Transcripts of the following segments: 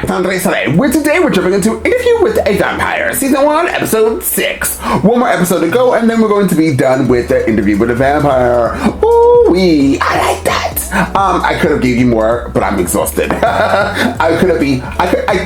Andre Soleil, where today we're jumping into Interview with a Vampire, Season 1, Episode 6. One more episode to go, and then we're going to be done with the Interview with a Vampire. Ooh-wee, I like that. I could have gave you more, but I'm exhausted. I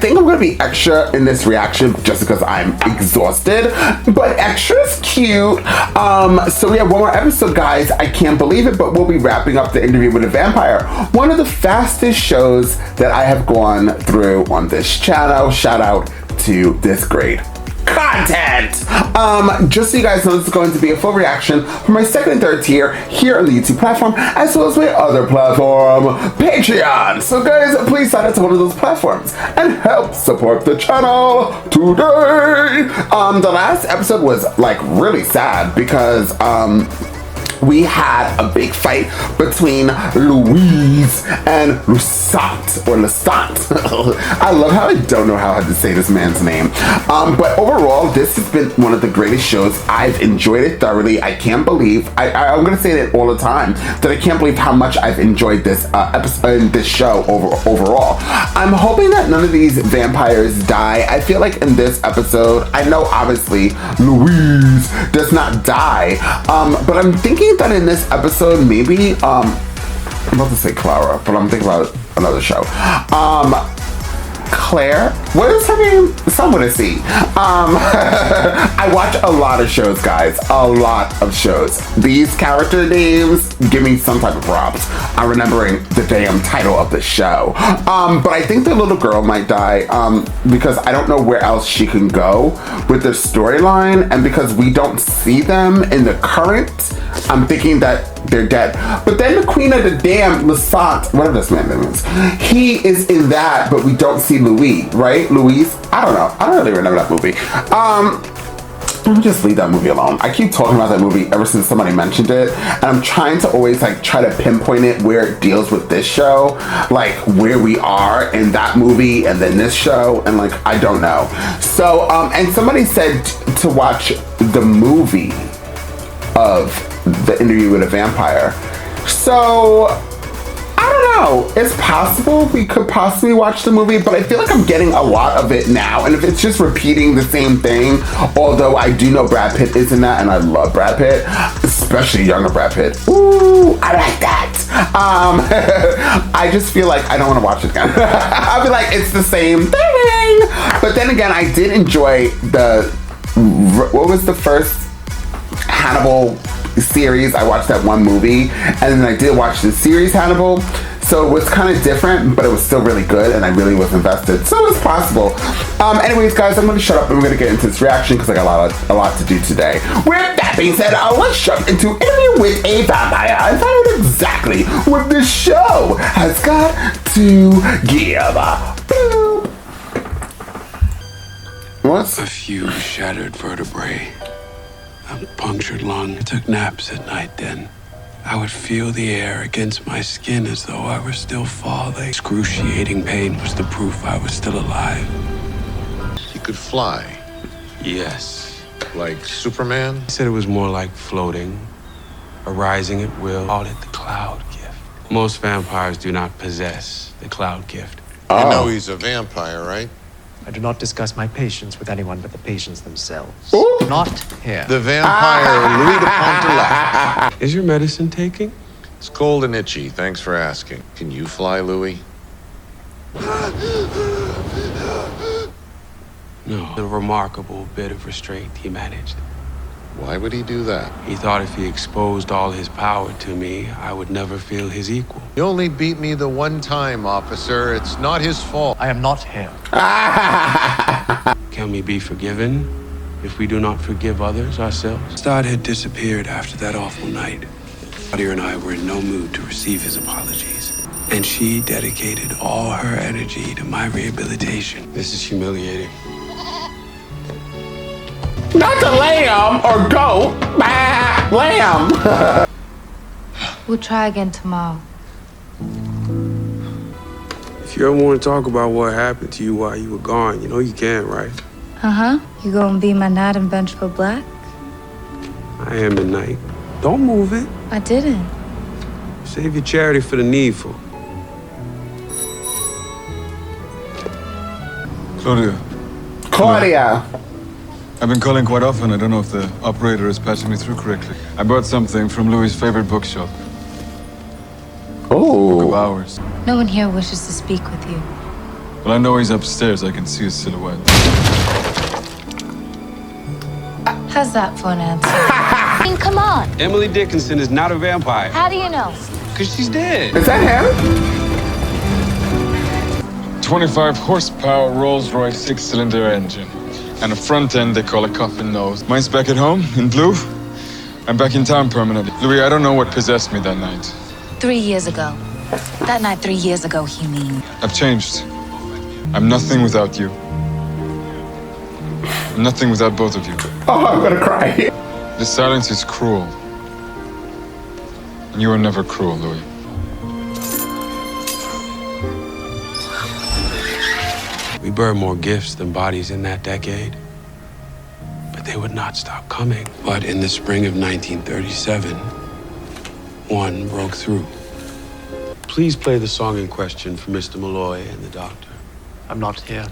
think I'm gonna be extra in this reaction just because I'm exhausted, but extra's cute. So we have one more episode, guys. I can't believe it, but we'll be wrapping up the Interview with a Vampire. One of the fastest shows that I have gone through on this channel. Shout out to this great content. Just so you guys know, this is going to be a full reaction for my second and third tier here on the YouTube platform, as well as my other platform, Patreon. So guys, please sign up to one of those platforms and help support the channel today. The last episode was like really sad because we had a big fight between Louise and Lestat, or Lestat. I love how I don't know how to say this man's name. But overall, this has been one of the greatest shows. I've enjoyed it thoroughly. I can't believe, I'm gonna say that all the time, that I can't believe how much I've enjoyed this episode, this show overall. I'm hoping that none of these vampires die. I feel like in this episode, I know obviously Louise does not die, but I'm thinking that in this episode, maybe, I'm about to say Clara, but I'm thinking about another show. Claire? What is her name? Someone to see. I watch a lot of shows, guys. A lot of shows. These character names give me some type of props. I'm remembering the damn title of the show. But I think the little girl might die because I don't know where else she can go with the storyline, and because we don't see them in the current, I'm thinking that they're dead. But then the Queen of the Damn, Lestat, whatever this man's name is, he is in that, but we don't see Louis, right? Louise? I don't know. I don't really remember that movie. Let me just leave that movie alone. I keep talking about that movie ever since somebody mentioned it, and I'm trying to always like try to pinpoint it where it deals with this show, like where we are in that movie and then this show, and like I don't know. So and somebody said to watch the movie of the Interview with a Vampire. So I don't know. It's possible we could possibly watch the movie, but I feel like I'm getting a lot of it now. And if it's just repeating the same thing, although I do know Brad Pitt is in that, and I love Brad Pitt, especially younger Brad Pitt. Ooh, I like that. I just feel like I don't want to watch it again. I'll be like, it's the same thing. But then again, I did enjoy what was the first Hannibal series? I watched that one movie, and then I did watch the series Hannibal, so it was kind of different, but it was still really good, and I really was invested, so it's possible. Anyways, guys, I'm going to shut up and we're going to get into this reaction because I got a lot to do today. With that being said, let's jump into Interview with a Vampire and find out exactly what this show has got to give. What's a few shattered vertebrae, a punctured lung. I took naps at night then. I would feel the air against my skin as though I were still falling. Excruciating pain was the proof I was still alive. You could fly? Yes. Like Superman? He said it was more like floating, arising at will. Called it the cloud gift. Most vampires do not possess the cloud gift. You know he's a vampire, right? I do not discuss my patients with anyone but the patients themselves. Ooh. Not here. The vampire Louis de Pontelac. Is your medicine taking? It's cold and itchy. Thanks for asking. Can you fly, Louis? No. A remarkable bit of restraint he managed. Why would he do that? He thought if he exposed all his power to me, I would never feel his equal. You only beat me the one time, officer. It's not his fault. I am not here. Can we be forgiven if we do not forgive others ourselves? Lestat had disappeared after that awful night. Claudia and I were in no mood to receive his apologies, and she dedicated all her energy to my rehabilitation. This is humiliating. not the lamb or goat, lamb. We'll try again tomorrow. If you ever want to talk about what happened to you while you were gone, you know you can, right? Uh-huh. You gonna be my knight in vengeful black? I am the knight. Don't move it. I didn't. Save your charity for the needful. Claudia. I've been calling quite often. I don't know if the operator is patching me through correctly. I bought something from Louis' favorite bookshop. Book of Oh. Hours. No one here wishes to speak with you. Well, I know he's upstairs. I can see his silhouette. How's that for an answer? I mean, come on. Emily Dickinson is not a vampire. How do you know? Because she's dead. Is that him? 25 horsepower Rolls-Royce 6-cylinder engine. And a front end they call a coffin nose. Mine's back at home, in blue. I'm back in town permanently. Louis, I don't know what possessed me that night. 3 years ago. That night 3 years ago, you mean? I've changed. I'm nothing without you. I'm nothing without both of you. Oh, I'm gonna cry. This silence is cruel. And you are never cruel, Louis. We burned more gifts than bodies in that decade. But they would not stop coming. But in the spring of 1937, one broke through. Please play the song in question for Mr. Malloy and the doctor. I'm not here.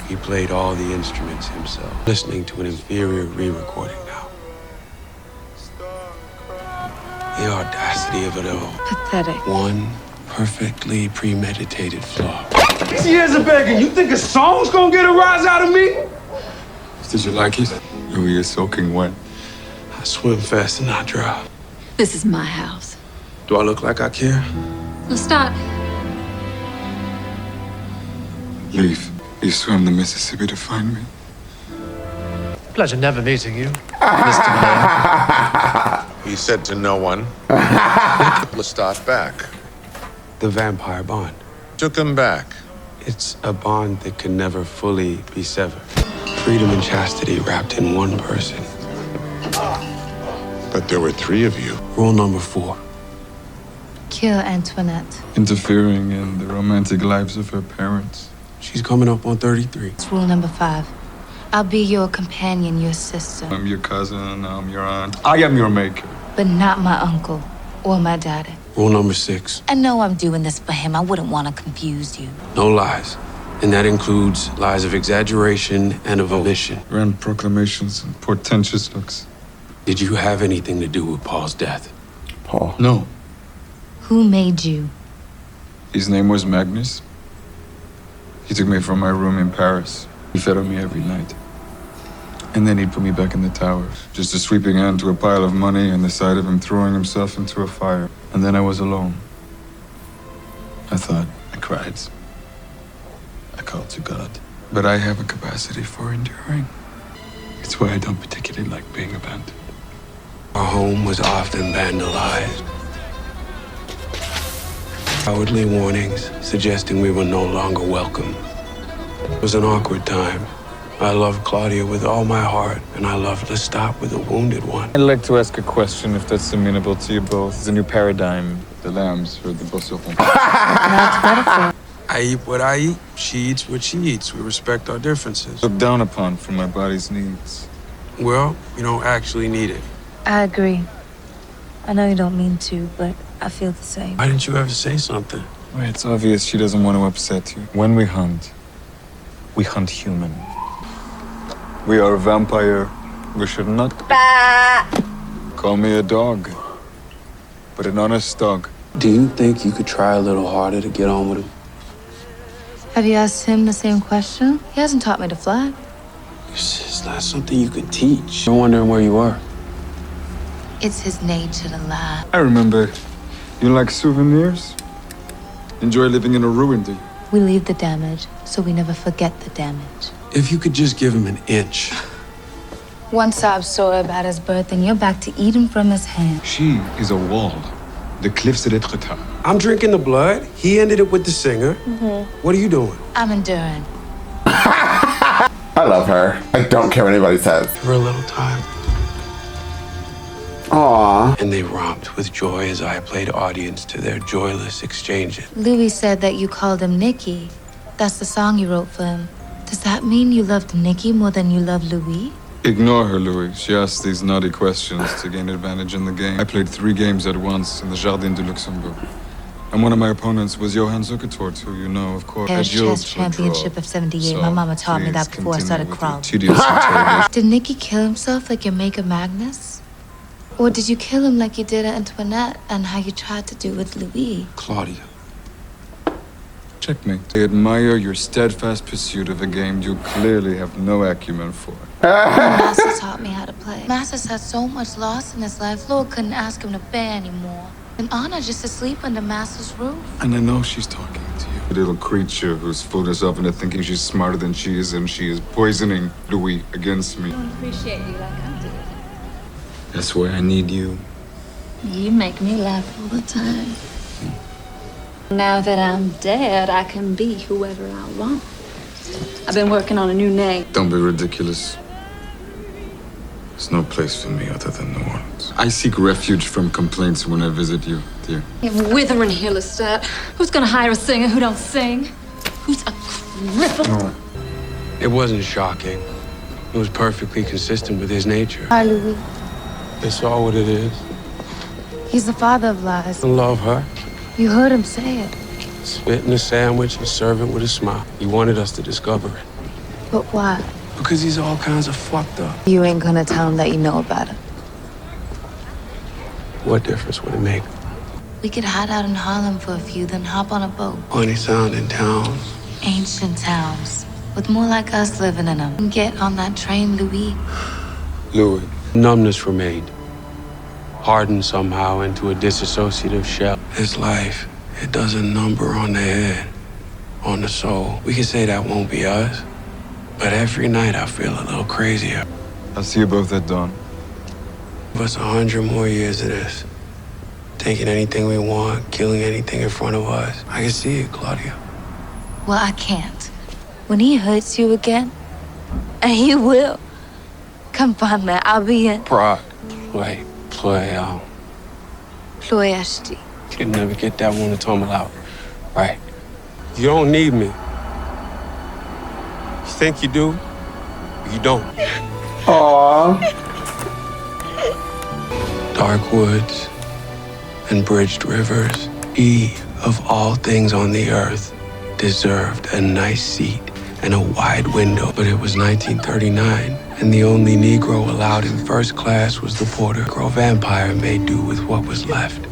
He played all the instruments himself, listening to an inferior re-recording now. The audacity of it all. Pathetic. One perfectly premeditated flaw. Years of begging. You think a song's gonna get a rise out of me? Did you like it? Louis is soaking wet. I swim fast and not drown. This is my house. Do I look like I care? Lestat, Leave. You swam the Mississippi to find me. Pleasure never meeting you, Mr. Malloy. He said to no one. Lestat back. The vampire bond. Took him back. It's a bond that can never fully be severed. Freedom and chastity wrapped in one person. But there were 3 of you. Rule number 4. Kill Antoinette. Interfering in the romantic lives of her parents. She's coming up on 33. It's rule number 5. I'll be your companion, your sister, I'm your cousin, I'm your aunt. I am your maker. but not my uncle or my daddy. Rule number 6. I know I'm doing this for him. I wouldn't want to confuse you. No lies. And that includes lies of exaggeration and of omission. Grand proclamations and portentous looks. Did you have anything to do with Paul's death? Paul. No. Who made you? His name was Magnus. He took me from my room in Paris. He fed on me every night. And then he'd put me back in the tower. Just a sweeping end to a pile of money and the sight of him throwing himself into a fire. And then I was alone. I thought, I cried. I called to God. But I have a capacity for enduring. It's why I don't particularly like being abandoned. Our home was often vandalized. Cowardly warnings suggesting we were no longer welcome. It was an awkward time. I loved Claudia with all my heart, and I loved Lestat with a wounded one. I'd like to ask a question if that's amenable to you both. It's a new paradigm. The lambs or the bosserons. I eat what I eat. She eats what she eats. We respect our differences. Looked down upon for my body's needs. Well, you don't actually need it. I agree. I know you don't mean to, but I feel the same. Why didn't you ever say something? Well, it's obvious she doesn't want to upset you. When we hunt human. We are a vampire. We should not call me a dog, but an honest dog. Do you think you could try a little harder to get on with him? Have you asked him the same question? He hasn't taught me to fly. It's not something you could teach. I'm wondering where you were. It's his nature to lie. I remember. You like souvenirs? Enjoy living in a ruin, do you? We leave the damage, so we never forget the damage. If you could just give him an inch. One sob story about his birth, and you're back to eat him from his hand. She is a wall. The cliffs de l'Etretat. I'm drinking the blood. He ended it with the singer. What are you doing? I'm enduring. I love her. I don't care what anybody says. For a little time. Aww. And they romped with joy as I played audience to their joyless exchanges. Louis said that you called him Nicky. That's the song you wrote for him. Does that mean you loved Nicky more than you loved Louis? Ignore her, Louis. She asks these naughty questions to gain advantage in the game. I played 3 games at once in the Jardin de Luxembourg. And one of my opponents was Johann Zukertort, who you know, of course. Pairs I joked chess for a draw. championship of 78. So My mama taught me that please before I started continue with your crawling. tedious interrogation. Did Nicky kill himself like your maker Magnus? Or did you kill him like you did Antoinette and how you tried to do with Louis? Claudia. Checkmate. I admire your steadfast pursuit of a game you clearly have no acumen for. Master taught me how to play. Master's had so much loss in his life, Lord couldn't ask him to bear anymore. And Anna just to sleep under Master's roof. And I know she's talking to you. A little creature who's fooled herself into thinking she's smarter than she is, and she is poisoning Louis against me. I don't appreciate you like I do. That's why I need you. You make me laugh all the time. Now that I'm dead, I can be whoever I want. I've been working on a new name. Don't be ridiculous. There's no place for me other than New Orleans. I seek refuge from complaints when I visit you, dear. You're withering here, Lestat. Who's gonna hire a singer who don't sing? Who's a cripple? It wasn't shocking. It was perfectly consistent with his nature. Hi, Louis. It's all what it is. He's the father of lies. I love her. You heard him say it. Spit in a sandwich and serve it with a smile. He wanted us to discover it. But why? Because he's all kinds of fucked up. You ain't gonna tell him that you know about it. What difference would it make? We could hide out in Harlem for a few, then hop on a boat. Funny sounding towns. Ancient towns, with more like us living in them. And get on that train, Louis. Louis. Numbness remained. Hardened somehow into a disassociative shell. His life, it does a number on the head, on the soul. We can say that won't be us, but every night I feel a little crazier. I'll see you both at dawn. Give us 100 more years of this. Taking anything we want, killing anything in front of us. I can see it, Claudia. Well, I can't. When he hurts you again, and he will, come find me. I'll be in Prague. Play, Ployashti. you can never get that one to tumble out. Right. You don't need me. You think you do, but you don't. Aww. Dark woods and bridged rivers, he, of all things on the earth, deserved a nice seat and a wide window. But it was 1939, and the only Negro allowed in first class was the porter. Negro vampire made do with what was left,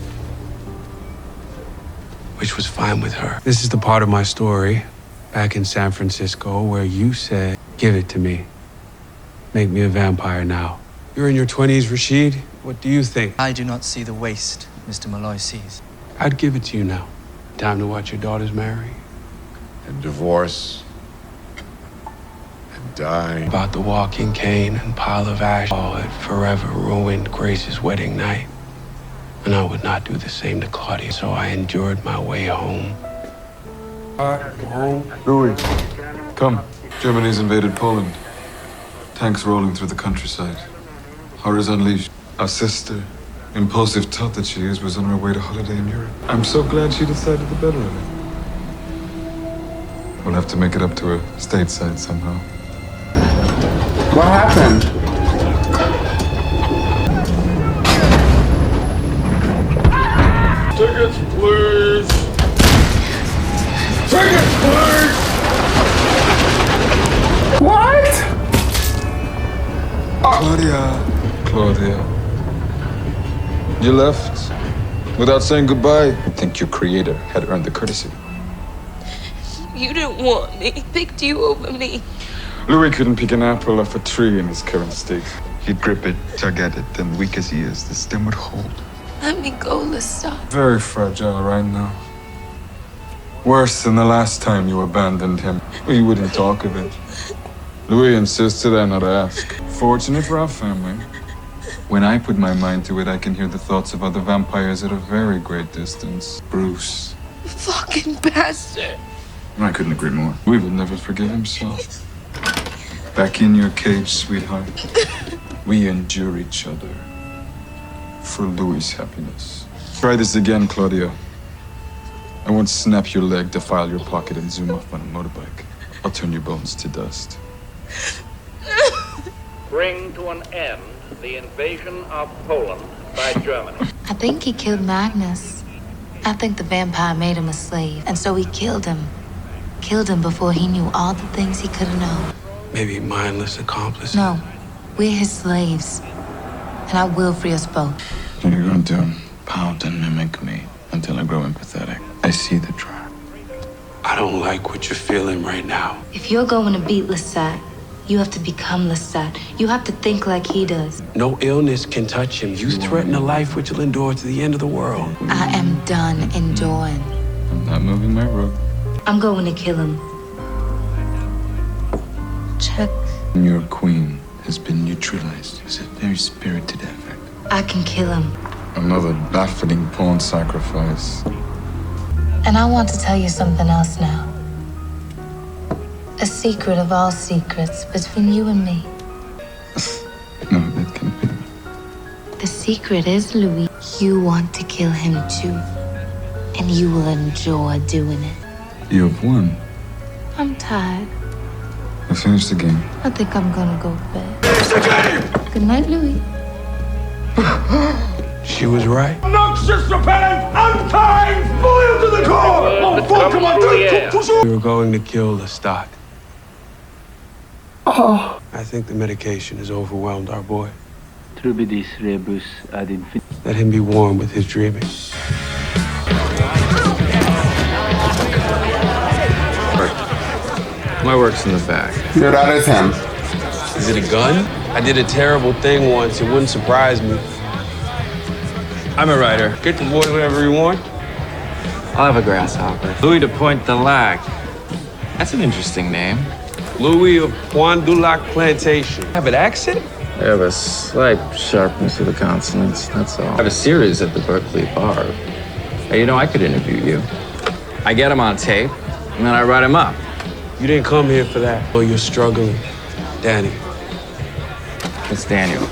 which was fine with her. This is the part of my story, back in San Francisco, where you said, give it to me. Make me a vampire now. You're in your 20s, Rashid. What do you think? I do not see the waste Mr. Malloy sees. I'd give it to you now. Time to watch your daughters marry. And divorce. And die. About the walking cane and pile of ash. All it forever ruined Grace's wedding night. And I would not do the same to Claudia, so I endured my way home. Home? Louis, come. Germany's invaded Poland. Tanks rolling through the countryside. Horrors unleashed. Our sister, impulsive tot that she is, was on her way to holiday in Europe. I'm so glad she decided the better of it. We'll have to make it up to her stateside somehow. What happened? Tickets, please. Tickets, please. What? Claudia. You left without saying goodbye. I think your creator had earned the courtesy. You didn't want me. Picked you over me. Louis couldn't pick an apple off a tree in his current state. He'd grip it, tug at it, and weak as he is, the stem would hold. Let me go, Lestat. Very fragile right now. Worse than the last time you abandoned him. We wouldn't talk of it. Louis insisted I not ask. Fortunate for our family. When I put my mind to it, I can hear the thoughts of other vampires at a very great distance. Bruce. Fucking bastard. I couldn't agree more. We will never forgive him so. Back in your cage, sweetheart. We endure each other. For Louis' happiness. Try this again, Claudia. I won't snap your leg, defile your pocket, and zoom off on a motorbike. I'll turn your bones to dust. Bring to an end the invasion of Poland by Germany. I think he killed Magnus. I think the vampire made him a slave, and so he killed him. Killed him before he knew all the things he could have known. Maybe mindless accomplice. No, we're his slaves. And I will free us both. You're going to pout and mimic me until I grow empathetic. I see the trap. I don't like what you're feeling right now. If you're going to beat Lestat, you have to become Lestat. You have to think like he does. No illness can touch him. You threaten a life which will endure to the end of the world. I am done enduring. I'm not moving my rope. I'm going to kill him. Check. Your queen has been neutralized. It's a very spirited effort. I can kill him. Another baffling pawn sacrifice. And I want to tell you something else now. A secret of all secrets between you and me. No, that can't be. The secret is, Louis, you want to kill him too. And you will enjoy doing it. You have won. I'm tired. I finished the game. I think I'm gonna go to bed. Good night, Louis. She was right. Noxious, repellent, unkind, loyal to the core! Oh, fuck, come on, We were going to kill Lestat. Oh. I think the medication has overwhelmed our boy. Trubidis rebus ad infinitum. Let him be warm with his dreaming. My work's in the back. Your daughter's him. Is it a gun? I did a terrible thing once. It wouldn't surprise me. I'm a writer. Get the boy whatever you want. I'll have a grasshopper. Louis de Pointe de Lac. That's an interesting name. Louis of Juan Dulac Plantation. Have an accent? I have a slight sharpness of the consonants, that's all. I have a series at the Berkeley Bar. Hey, you know, I could interview you. I get them on tape, and then I write them up. You didn't come here for that. Oh, you're struggling. Danny. It's Daniel.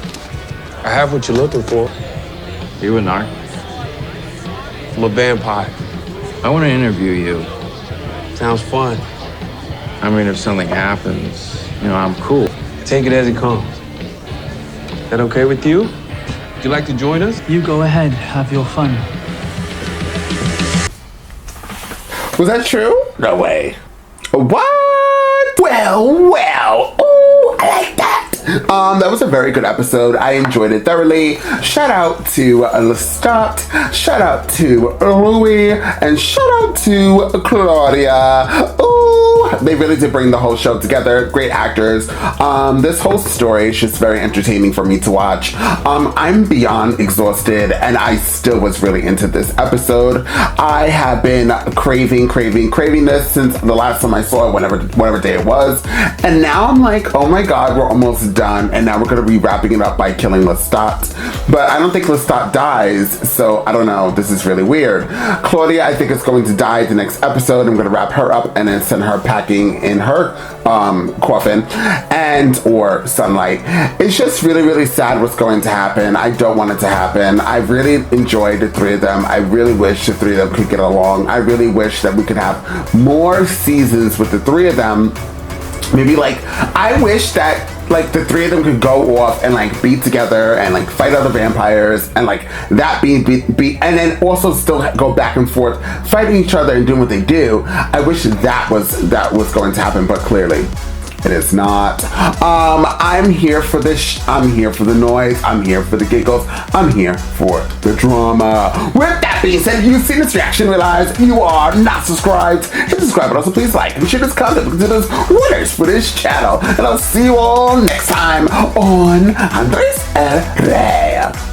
I have what you're looking for. You a narc? I'm a vampire. I want to interview you. Sounds fun. I mean, if something happens, you know, I'm cool. Take it as it comes. Is that okay with you? Would you like to join us? You go ahead, have your fun. Was that true? No way. What? Well. Oh, I like that. That was a very good episode. I enjoyed it thoroughly. Shout out to Lestat. Shout out to Louis. And shout out to Claudia. Ooh, they really did bring the whole show together. Great actors. This whole story is just very entertaining for me to watch. I'm beyond exhausted, and I still was really into this episode. I have been craving this since the last time I saw it, whatever day it was. And now I'm like, oh my god, we're almost done, and now we're gonna be wrapping it up by killing Lestat. But I don't think Lestat dies, so I don't know. This is really weird. Claudia, I think, is going to die the next episode. I'm gonna wrap her up and then send her packing in her coffin or sunlight. It's just really sad what's going to happen. I don't want it to happen. I really enjoyed the three of them. I really wish the three of them could get along. I really wish that we could have more seasons with the three of them. Maybe I wish that the three of them could go off and be together and fight other vampires and that be and then also still go back and forth fighting each other and doing what they do. I wish that was going to happen, but clearly it is not. I'm here for this. I'm here for the noise. I'm here for the giggles. I'm here for the drama. With that being said, if you've seen this reaction, realize you are not subscribed. Hit subscribe, but also please like and share this content because it is winners for this channel. And I'll see you all next time on Andres El Rey.